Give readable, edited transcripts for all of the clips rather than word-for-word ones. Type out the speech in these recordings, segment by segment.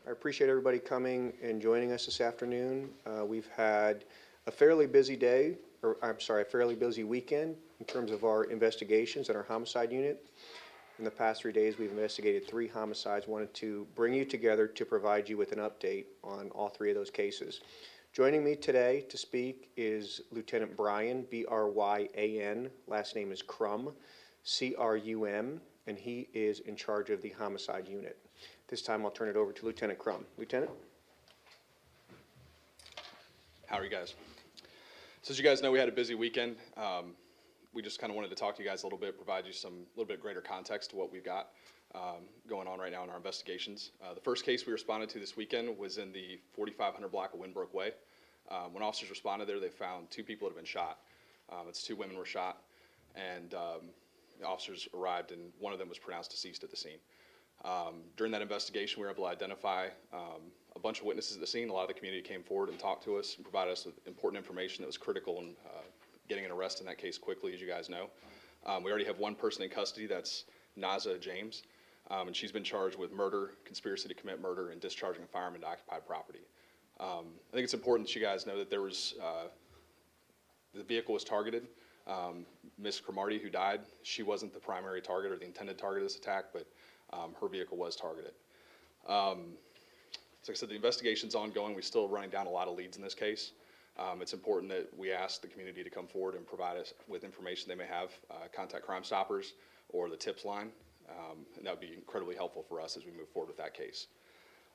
I appreciate everybody coming and joining us this afternoon. We've had a fairly busy day, or I'm sorry, a fairly busy weekend in terms of our investigations at our homicide unit. In the past 3 days, we've investigated 3 homicides. Wanted to bring you together to provide you with an update on all 3 of those cases. Joining me today to speak is Lieutenant Bryan, B-R-Y-A-N, last name is Crum, C-R-U-M, and he is in charge of the homicide unit. This time I'll turn it over to Lieutenant Crum. Lieutenant? How are you guys? So as you guys know, we had a busy weekend. We just kind of wanted to talk to you guys a little bit, provide you a little bit greater context to what we've got going on right now in our investigations. The first case we responded to this weekend was in the 4500 block of Wynbrook Way. When officers responded there, they found 2 people that had been shot. It's 2 women were shot, and the officers arrived, and one of them was pronounced deceased at the scene. During that investigation, we were able to identify a bunch of witnesses at the scene. A lot of the community came forward and talked to us and provided us with important information that was critical in getting an arrest in that case quickly, as you guys know. We already have 1 person in custody, that's Nazah James, and she's been charged with murder, conspiracy to commit murder, and discharging a firearm into occupied property. I think it's important that you guys know that there was, the vehicle was targeted. Miss Cromartie, who died, she wasn't the primary target or the intended target of this attack, but her vehicle was targeted. So like I said, the investigation's ongoing. We're still running down a lot of leads in this case. It's important that we ask the community to come forward and provide us with information they may have, contact Crime Stoppers or the TIPS line, and that would be incredibly helpful for us as we move forward with that case.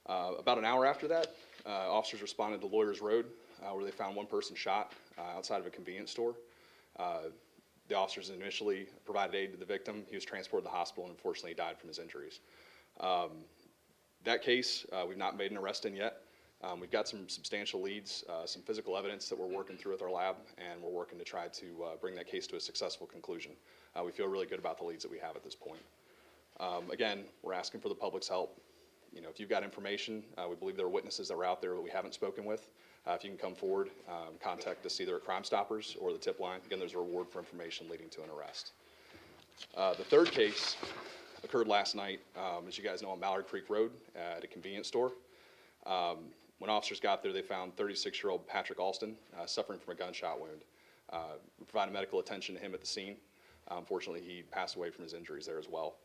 About an hour after that, officers responded to Lawyers Road, where they found 1 person shot outside of a convenience store. The officers initially provided aid to the victim. He was transported to the hospital and unfortunately died from his injuries. That case, we've not made an arrest in yet. We've got some substantial leads, some physical evidence that we're working through with our lab, and we're working to try to bring that case to a successful conclusion. We feel really good about the leads that we have at this point. Again, we're asking for the public's help. You know, if you've got information, we believe there are witnesses that were out there that we haven't spoken with. If you can come forward, contact us either at Crime Stoppers or the tip line. Again, there's a reward for information leading to an arrest. The third case occurred last night, as you guys know, on Mallard Creek Road at a convenience store. When officers got there, they found 36-year-old Patrick Alston suffering from a gunshot wound. We provided medical attention to him at the scene. Unfortunately, he passed away from his injuries there as well.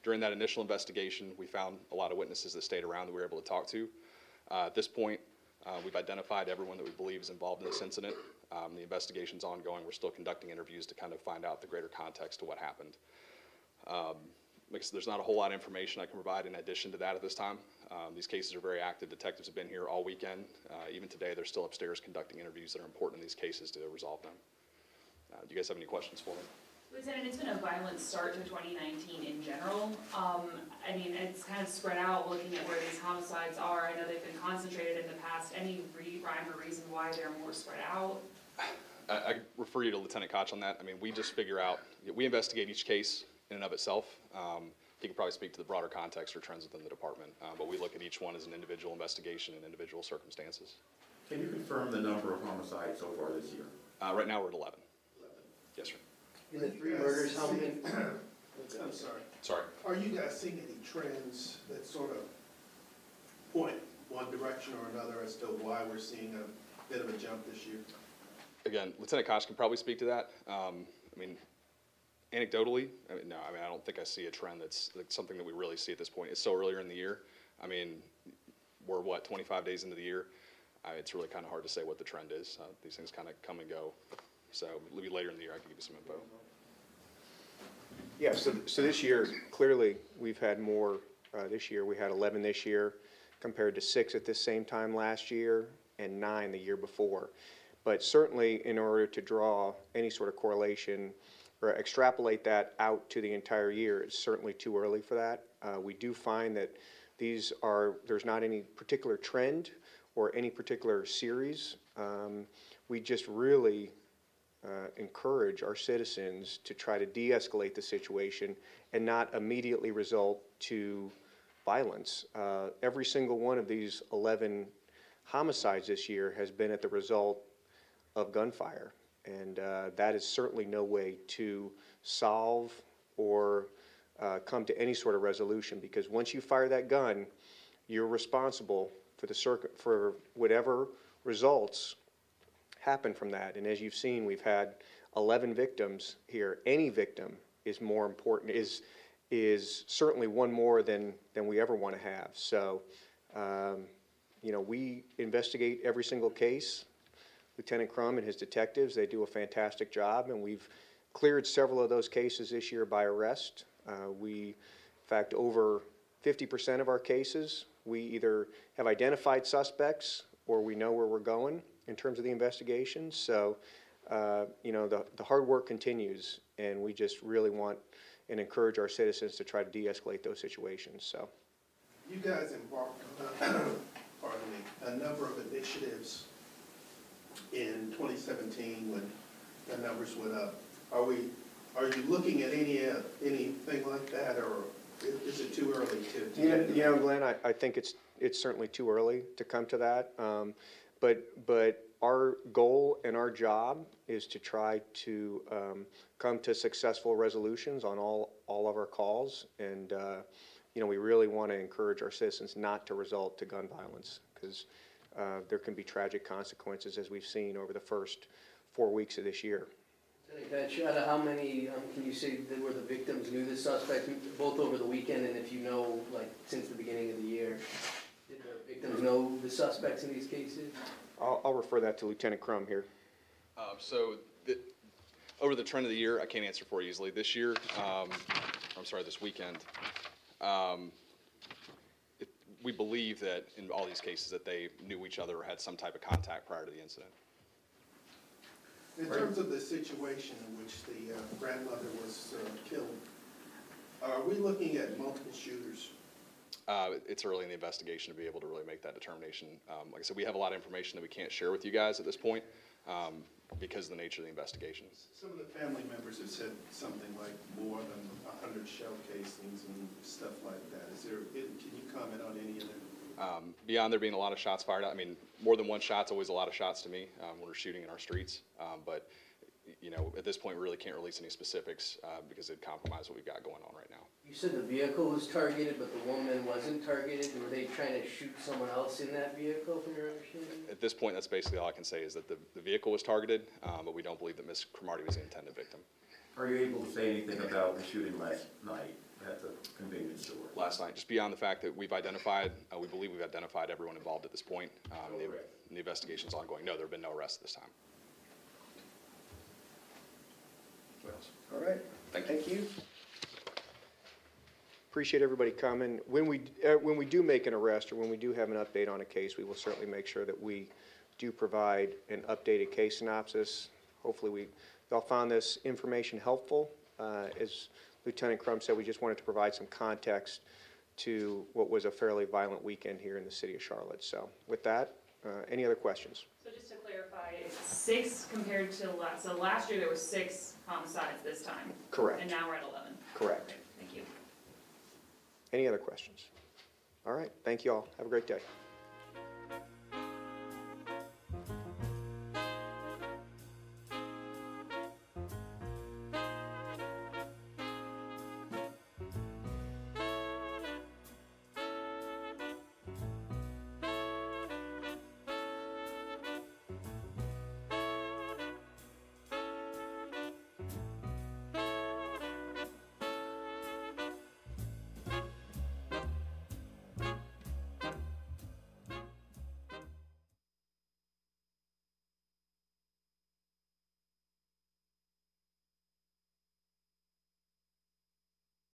During that initial investigation, we found a lot of witnesses that stayed around that we were able to talk to. At this point, we've identified everyone that we believe is involved in this incident. The investigation's ongoing. We're still conducting interviews to kind of find out the greater context to what happened. There's not a whole lot of information I can provide in addition to that at this time. These cases are very active. Detectives have been here all weekend. Even today, they're still upstairs conducting interviews that are important in these cases to resolve them. Do you guys have any questions for me? Lieutenant, it's been a violent start to 2019 in general. I mean, it's kind of spread out looking at where these homicides are. I know they've been concentrated in the past. Any rhyme or reason why they're more spread out? I refer you to Lieutenant Koch on that. I mean, we just figure out, we investigate each case in and of itself. he could probably speak to the broader context or trends within the department. But we look at each one as an individual investigation and individual circumstances. Can you confirm the number of homicides so far this year? Right now, we're at 11. Yes, sir. In the 3 murders, how many? I'm sorry. Sorry. Are you guys seeing any trends that sort of point one direction or another as to why we're seeing a bit of a jump this year? Again, Lieutenant Koch can probably speak to that. I mean, anecdotally, no, I don't think I see a trend that's like something that we really see at this point. It's so earlier in the year. I mean, we're what, 25 days into the year? It's really kind of hard to say what the trend is. These things kind of come and go. So maybe later in the year I can give you some info. Yeah, so this year, clearly, we've had more this year. We had 11 this year compared to 6 at this same time last year and 9 the year before. But certainly, in order to draw any sort of correlation or extrapolate that out to the entire year, it's certainly too early for that. We do find that there's not any particular trend or any particular series. We just really encourage our citizens to try to de-escalate the situation and not immediately result to violence. Every single one of these 11 homicides this year has been at the result of gunfire, and that is certainly no way to solve or come to any sort of resolution, because once you fire that gun, you're responsible for whatever results happen from that. And as you've seen, we've had 11 victims here. Any victim is more important, is certainly one more than we ever want to have. So, you know, we investigate every single case. Lieutenant Crum and his detectives, they do a fantastic job, and we've cleared several of those cases this year by arrest. In fact, over 50% of our cases, we either have identified suspects or we know where we're going in terms of the investigation. So, you know, the hard work continues, and we just really want and encourage our citizens to try to de-escalate those situations. So, You guys embarked on, pardon me, a number of initiatives in 2017 when the numbers went up. Are you looking at anything like that, or is it too early to you know, Glenn, I think it's certainly too early to come to that. But our goal and our job is to try to come to successful resolutions on all of our calls, and you know, we really want to encourage our citizens not to result to gun violence, because there can be tragic consequences, as we've seen over the first 4 weeks of this year. Lieutenant, how many, can you say that were the victims knew the suspect both over the weekend, and if you know, like, since the beginning of the year, did the victims know the suspects in these cases? I'll refer that to Lieutenant Crum here. Over the trend of the year, I can't answer for you easily. This year, this weekend, we believe that in all these cases that they knew each other or had some type of contact prior to the incident. In terms of the situation in which the grandmother was killed, are we looking at multiple shooters? It's early in the investigation to be able to really make that determination. Like I said, we have a lot of information that we can't share with you guys at this point because of the nature of the investigation. Some of the family members have said something like more than 100 shell casings and stuff like that. Can you comment on any of that? Beyond there being a lot of shots fired, I mean, more than one shot's always a lot of shots to me when we're shooting in our streets. But, you know, at this point, we really can't release any specifics because it'd compromise what we've got going on right now. You said the vehicle was targeted, but the woman wasn't targeted. Were they trying to shoot someone else in that vehicle, from your understanding? At this point, that's basically all I can say is that the vehicle was targeted, but we don't believe that Ms. Cromartie was the intended victim. Are you able to say anything about the shooting last night at the convenience store? Last night, just beyond the fact that we've identified, we believe we've identified everyone involved at this point. The investigation's ongoing. No, there have been no arrests this time. What else? All right. Thank you. Appreciate everybody coming. When we do make an arrest or when we do have an update on a case, we will certainly make sure that we do provide an updated case synopsis. Hopefully y'all found this information helpful. As Lieutenant Crum said, we just wanted to provide some context to what was a fairly violent weekend here in the city of Charlotte. So with that, any other questions? So just to clarify, 6 compared to last year there were 6 homicides this time? Correct. And now we're at 11? Correct. Thank you. Any other questions? All right, thank you all. Have a great day.